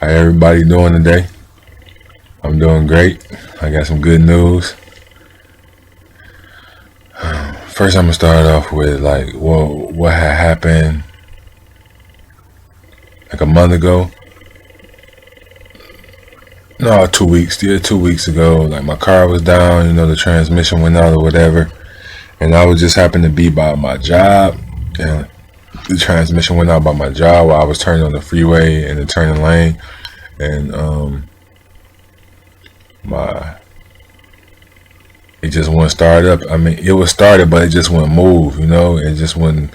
How everybody doing today? I'm doing great. I got some good news. First, I'm gonna start off with what had happened like a month ago. No, 2 weeks. Yeah, 2 weeks ago. Like my car was down. The transmission went out or whatever, and I was just happened to be by my job, and the transmission went out by my job while I was turning on the freeway in the turning lane, and my it just wouldn't start up. I mean, it was started, but it just wouldn't move. It just wouldn't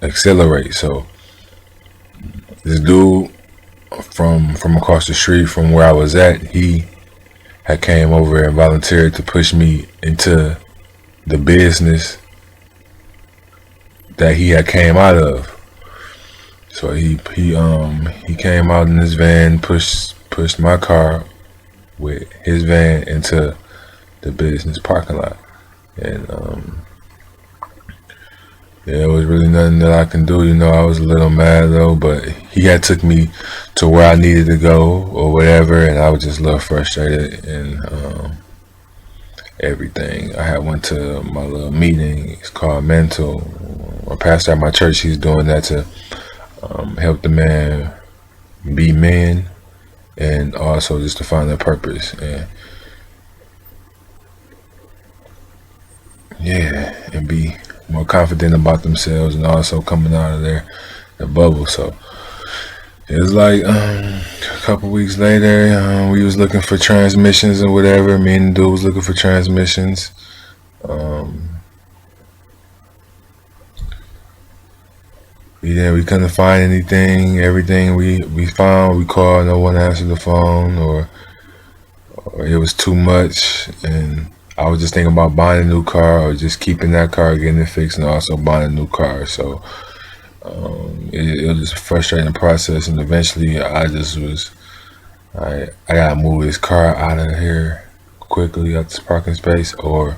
accelerate. So this dude from across the street from where I was at, he had came over and volunteered to push me into the business that he had came out of. So he came out in his van, pushed my car with his van into the business parking lot, and yeah, it was really nothing that I can do. I was a little mad though, but he had took me to where I needed to go or whatever, and I was just a little frustrated and everything. I had went to my little meeting. It's called Mental. A pastor at my church, he's doing that to help the man be men, and also just to find their purpose. And yeah, and be more confident about themselves, and also coming out of the bubble. So it was like a couple weeks later, we was looking for transmissions and whatever. Me and the dude was looking for transmissions. We couldn't find anything. Everything we found, we called, no one answered the phone, or it was too much. And I was just thinking about buying a new car, or just keeping that car, getting it fixed, and also buying a new car. So it was just a frustrating process, and eventually I gotta move this car out of here quickly, out this parking space, or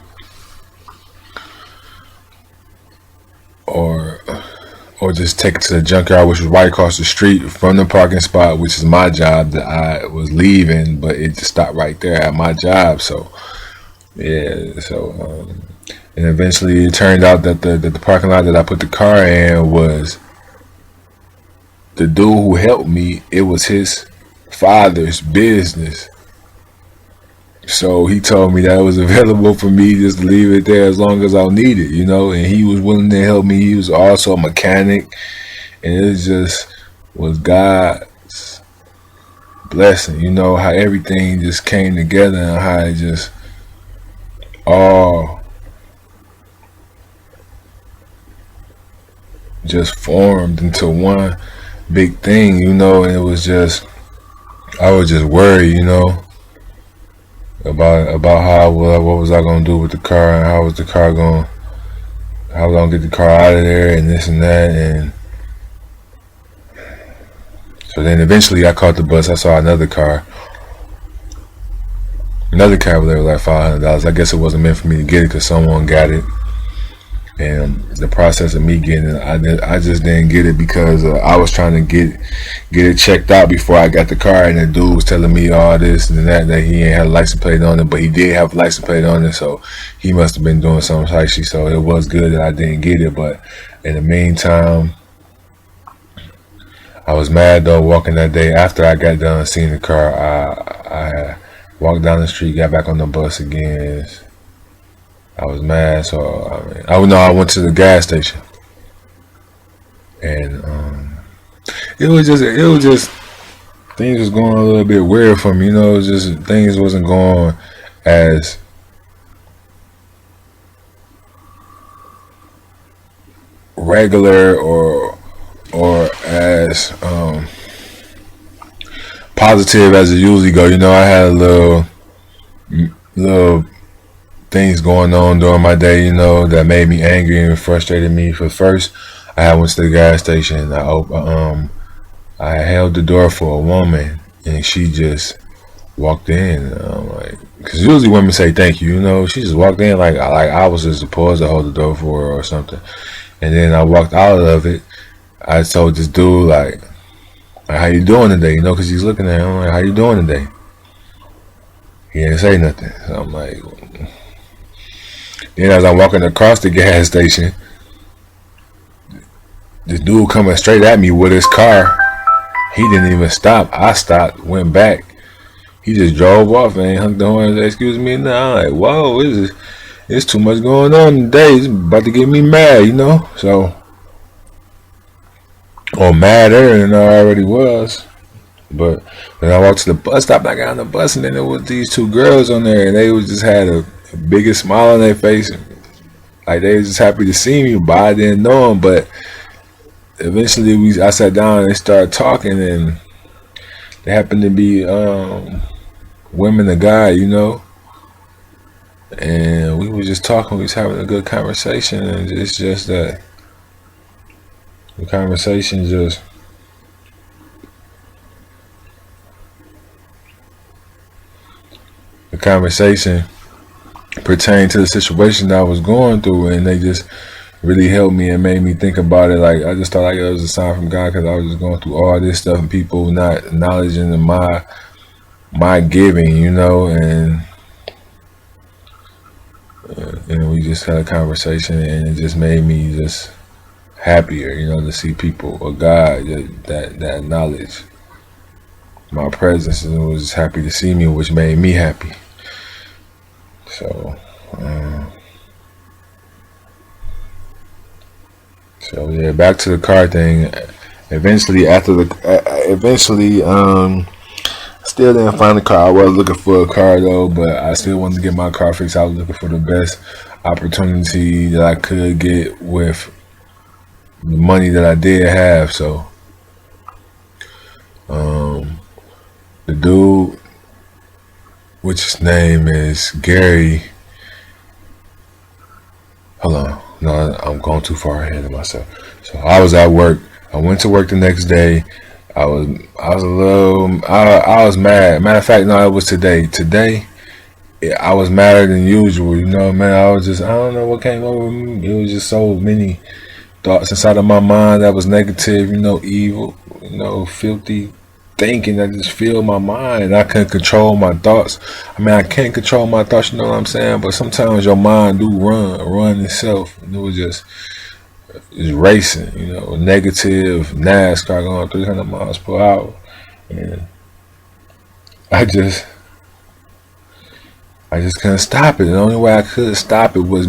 just take it to the junkyard, which was right across the street from the parking spot, which is my job that I was leaving, but it just stopped right there at my job. So yeah, so and eventually it turned out that the parking lot that I put the car in was the dude who helped me. It was his father's business. So he told me that it was available for me just to leave it there as long as I'll need it, and he was willing to help me. He was also a mechanic, and it just was God's blessing, how everything just came together, and how it just all just formed into one big thing, and it was just, I was just worried, about how what was I gonna do with the car, and how was the car going, how was I gonna get the car out of there, and this and that. And so then eventually I caught the bus. I saw another car cab there was like $500. I guess it wasn't meant for me to get it because someone got it, and the process of me getting it, I just didn't get it because I was trying to get it checked out before I got the car, and the dude was telling me all this and that he ain't had a license plate on it, but he did have a license plate on it, so he must have been doing something fishy. So it was good that I didn't get it, but in the meantime, I was mad though. Walking that day after I got done seeing the car, I walked down the street, got back on the bus again. I was mad, so I went to the gas station, and it was just things was going a little bit weird for me. It was just things wasn't going as regular or as positive as it usually go. I had a little things going on during my day, that made me angry and frustrated me. For first, I went to the gas station. I held the door for a woman, and she just walked in. Because usually women say thank you. She just walked in like I was just supposed to hold the door for her or something. And then I walked out of it. I told this dude, like, Like, how you doing today? You know, because he's looking at him. I'm like, how you doing today? He didn't say nothing. So I'm like, then as I'm walking across the gas station, this dude coming straight at me with his car. He didn't even stop. I stopped, went back. He just drove off and hung the horn and said, excuse me now. I'm like, whoa, it's too much going on today. It's about to get me mad, you know? So, or madder than I already was. But when I walked to the bus stop, I got on the bus and then there was these two girls on there and they was just had a biggest smile on their face. Like they was just happy to see me, but I didn't know them. But eventually I sat down and started talking and they happened to be women and guy, you know. And we was just talking, we was having a good conversation and it's just that the conversation just the conversation pertained to the situation that I was going through and they just really helped me and made me think about it. Like I just thought like it was a sign from God because I was just going through all this stuff and people not acknowledging my giving, you know, and we just had a conversation and it just made me just happier, you know, to see people or God that acknowledge my presence and was just happy to see me, which made me happy. So yeah, back to the car thing. Eventually, still didn't find the car. I was looking for a car though, but I still wanted to get my car fixed. I was looking for the best opportunity that I could get with the money that I did have. So, the dude, which his name is Gary. Hold on. No, I'm going too far ahead of myself. So I was at work. I went to work the next day. I was mad. Matter of fact, no, it was today. Today, I was madder than usual. You know, man. I don't know what came over me. It was just so many thoughts inside of my mind that was negative. You know, evil. You know, filthy thinking that just filled my mind. And I couldn't control my thoughts. I mean, I can't control my thoughts. You know what I'm saying? But sometimes your mind do run itself. And it was just racing, you know, negative NASCAR going 300 miles per hour, and I just couldn't stop it. The only way I could stop it was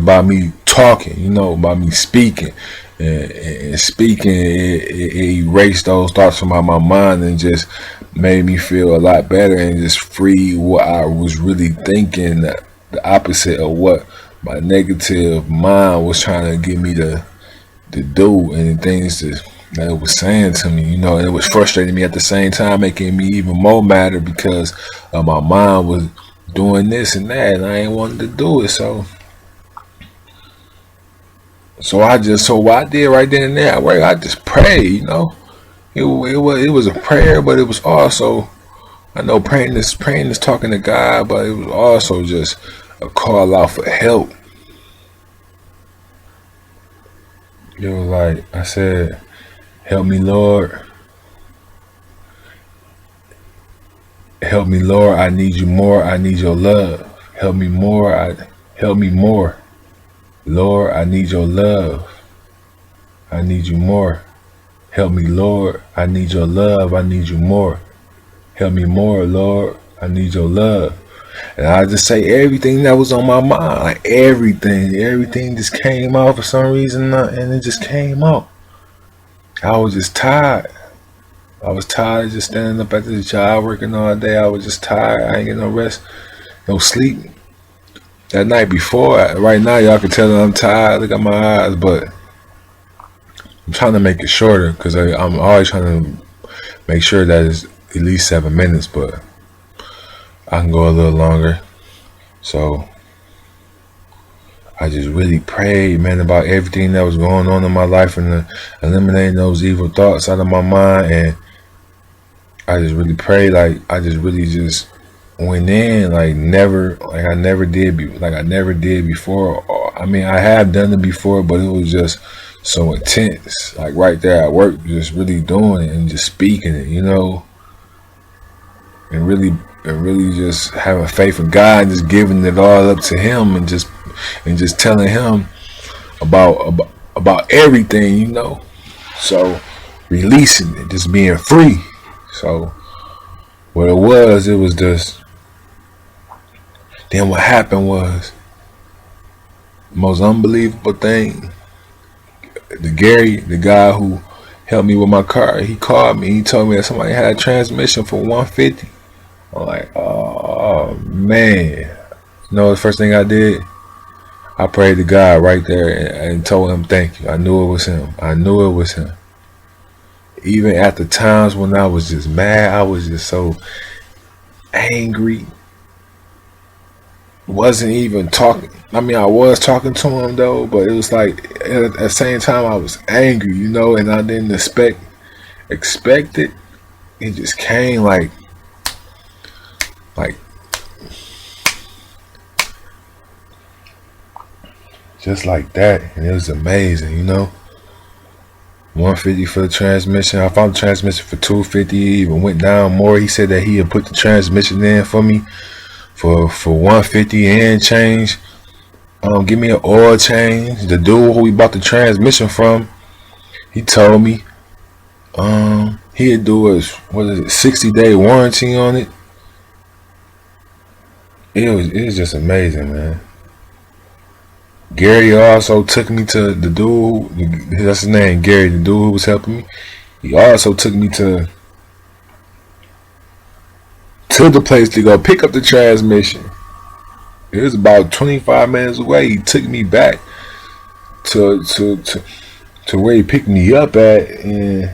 by me talking, you know, by me speaking, and speaking. It erased those thoughts from my mind and just made me feel a lot better and just free what I was really thinking. The opposite of what my negative mind was trying to get me to do and things that it was saying to me, you know, and it was frustrating me at the same time, making me even more madder because my mind was doing this and that, and I ain't wanted to do it. So what I did right then and there, I just prayed, you know. It was a prayer, but it was also, I know praying is talking to God, but it was also just a call out for help. It was like I said, help me, Lord. Help me, Lord. I need you more. I need your love. Help me more. Help me more. Lord, I need your love. I need you more. Help me, Lord. I need your love. I need you more. Help me more, Lord. I need your love. And I just say everything that was on my mind, like everything just came out for some reason, and it just came out. I was just tired. I was tired of just standing up at the job working all day. I was just tired. I ain't get no rest, no sleep. That night before, right now, y'all can tell that I'm tired. Look at my eyes, but I'm trying to make it shorter because I'm always trying to make sure that it's at least 7 minutes, but I can go a little longer. So I just really prayed, man, about everything that was going on in my life and eliminating those evil thoughts out of my mind. And I just really prayed, like I just really just went in like I never did before. I mean, I have done it before, but it was just so intense. Like right there at work, just really doing it and just speaking it, and really just having faith in God and just giving it all up to Him and just telling Him about everything, So releasing it, just being free. So what it was just. Then what happened was the most unbelievable thing. The guy who helped me with my car, he called me. He told me that somebody had a transmission for 150. I'm like, oh man. The first thing I did, I prayed to God right there and told him thank you. I knew it was him. Even at the times when I was just mad, I was just so angry. Wasn't even talking. I mean, I was talking to him though, but it was like at the same time I was angry, and I didn't expect it. It just came like just like that, and it was amazing, 150 for the transmission. I found the transmission for 250. Even went down more. He said that he had put the transmission in for me for 150 and change. Give me an oil change. The dude who we bought the transmission from, he told me he'd do a 60-day warranty on it. It was just amazing, man. Gary also took me to the dude, that's his name, Gary, the dude who was helping me. He also took me to the place to go pick up the transmission. It was about 25 minutes away. He took me back to where he picked me up at, and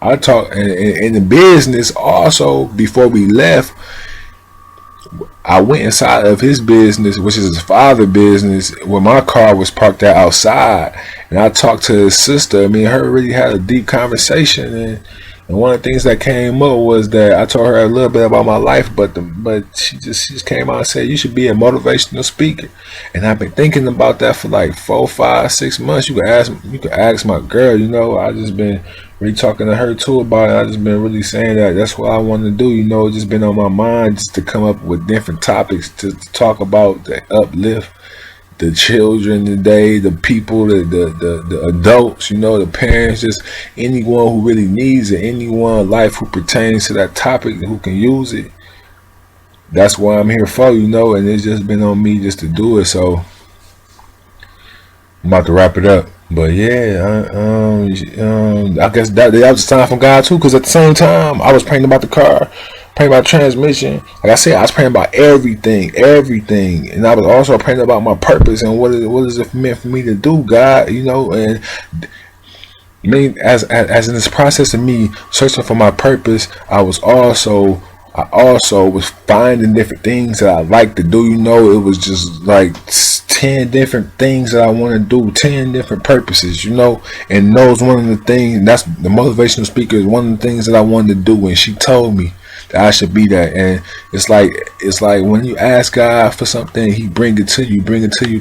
I talked in the business also. Before we left, I went inside of his business, which is his father's business, where my car was parked outside, and I talked to his sister. Me and her really had a deep conversation, and one of the things that came up was that I told her a little bit about my life, but she just came out and said, you should be a motivational speaker. And I've been thinking about that for like 4, 5, 6 months. You could ask my girl, I just been really talking to her too about it. I just been really saying that's what I want to do, it's just been on my mind just to come up with different topics to talk about, that uplift the children today, the people, the adults, the parents, just anyone who really needs it, anyone in life who pertains to that topic, who can use it. That's why I'm here for, and it's just been on me just to do it. So I'm about to wrap it up. But yeah, I guess that was a sign from God too, because at the same time I was praying about the car, praying about transmission. Like I said, I was praying about everything, and I was also praying about my purpose and what is it meant for me to do, God, and me as in this process of me searching for my purpose, I also was finding different things that I like to do. It was just like 10 different things that I want to do, 10 different purposes, and those one of the things, that's the motivational speaker, is one of the things that I wanted to do, and she told me that I should be that. And it's like when you ask God for something, He bring it to you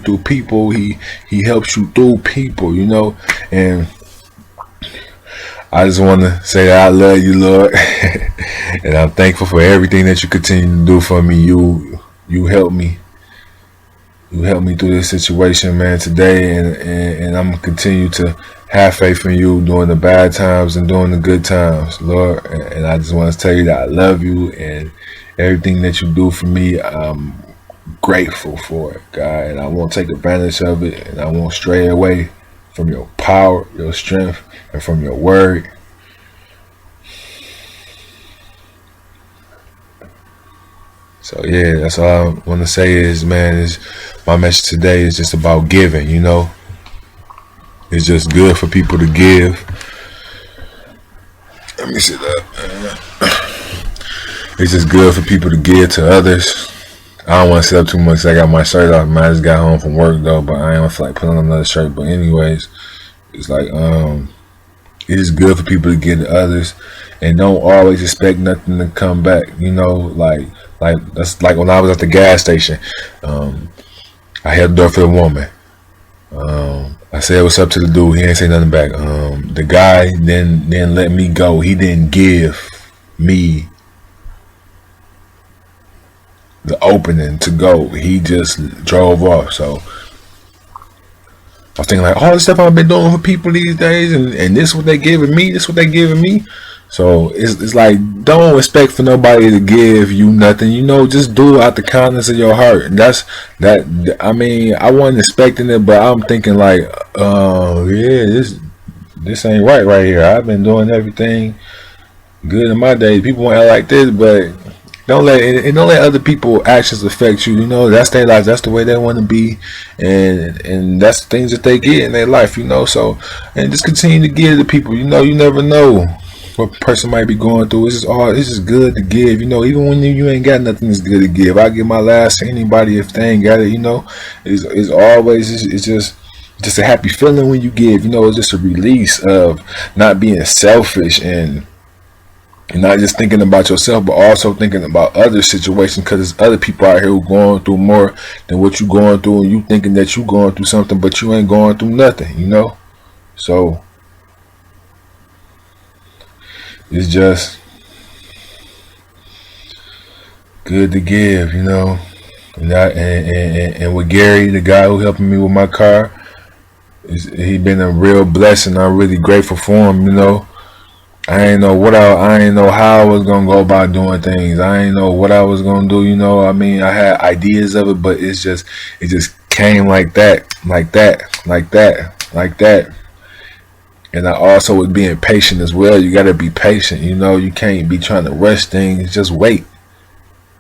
through people. He helps you through people, and I just want to say that I love you, Lord, and I'm thankful for everything that you continue to do for me. You help me. You helped me through this situation, man, today, and I'm gonna continue to have faith in you during the bad times and during the good times, Lord. And I just want to tell you that I love you, and everything that you do for me, I'm grateful for it, God. And I won't take advantage of it, and I won't stray away from your power, your strength, and from your word. So yeah, that's all I want to say is, man, is my message today is just about giving, It's just good for people to give. Let me sit up. It's just good for people to give to others. I don't want to sit up too much. I got my shirt off. I just got home from work though, but I don't feel like putting on another shirt. But anyways, it's like it is good for people to give to others, and don't always expect nothing to come back. Like that's like when I was at the gas station. I held the door for the woman. I said what's up to the dude. He ain't say nothing back. The guy then let me go. He didn't give me the opening to go. He just drove off. So I was thinking like all the stuff I've been doing for people these days, and this what they giving me. This what they giving me. So it's like don't expect for nobody to give you nothing. Just do it out the kindness of your heart. And that's that. I mean, I wasn't expecting it, but I'm thinking like, yeah, this ain't right here. I've been doing everything good in my days. People want to act like this, but don't let other people's actions affect you. That's their life. That's the way they want to be, and that's the things that they get in their life. So and just continue to give to people. You never know what a person might be going through. It's just good to give. Even when you ain't got nothing, it's good to give. I give my last to anybody if they ain't got it. It's always it's just a happy feeling when you give. It's just a release of not being selfish and not just thinking about yourself, but also thinking about other situations, because there's other people out here who going through more than what you going through, and you thinking that you going through something, but you ain't going through nothing. So it's just good to give, and with Gary, the guy who helping me with my car, he been a real blessing. I'm really grateful for him. I ain't know how I was gonna go about doing things. I ain't know what I was gonna do. I mean, I had ideas of it, but it just came like that. And I also was being patient as well. You gotta be patient. You can't be trying to rush things. Just wait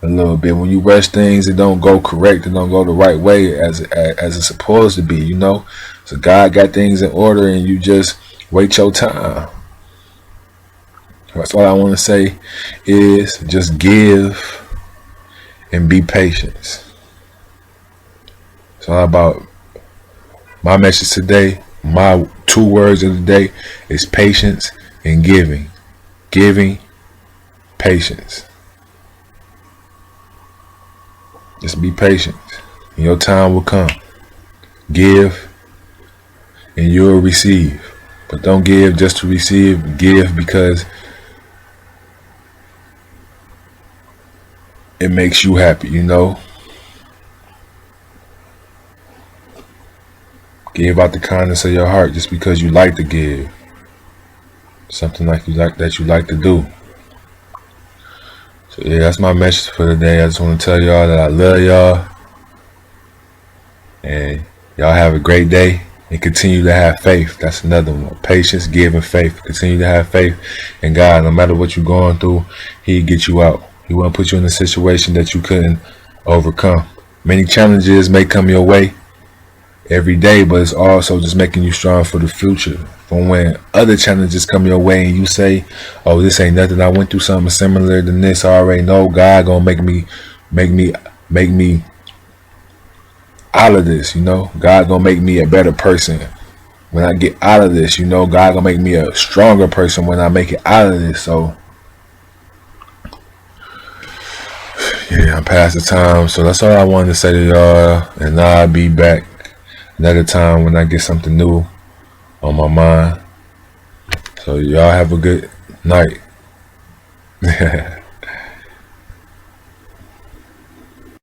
a little bit. When you rush things, it don't go correct. It don't go the right way as it's supposed to be. So God got things in order, and you just wait your time. That's all I want to say is just give and be patient. It's all about my message today. My 2 words of the day is patience and giving. Giving, patience. Just be patient, and your time will come. Give, and you'll receive. But don't give just to receive. Give because it makes you happy. Give out the kindness of your heart just because you like to give. Something that you like to do. So yeah, that's my message for today. I just want to tell y'all that I love y'all, and y'all have a great day, and continue to have faith. That's another one. Patience, give, and faith. Continue to have faith in God. No matter what you're going through, He'll get you out. He won't put you in a situation that you couldn't overcome. Many challenges may come your way every day, but it's also just making you strong for the future. From when other challenges come your way and you say, oh, this ain't nothing, I went through something similar than this, I already know God gonna make me out of this. God gonna make me a better person when I get out of this. God gonna make me a stronger person when I make it out of this. So yeah, I'm past the time. So that's all I wanted to say to y'all, and I'll be back another time when I get something new on my mind. So y'all have a good night.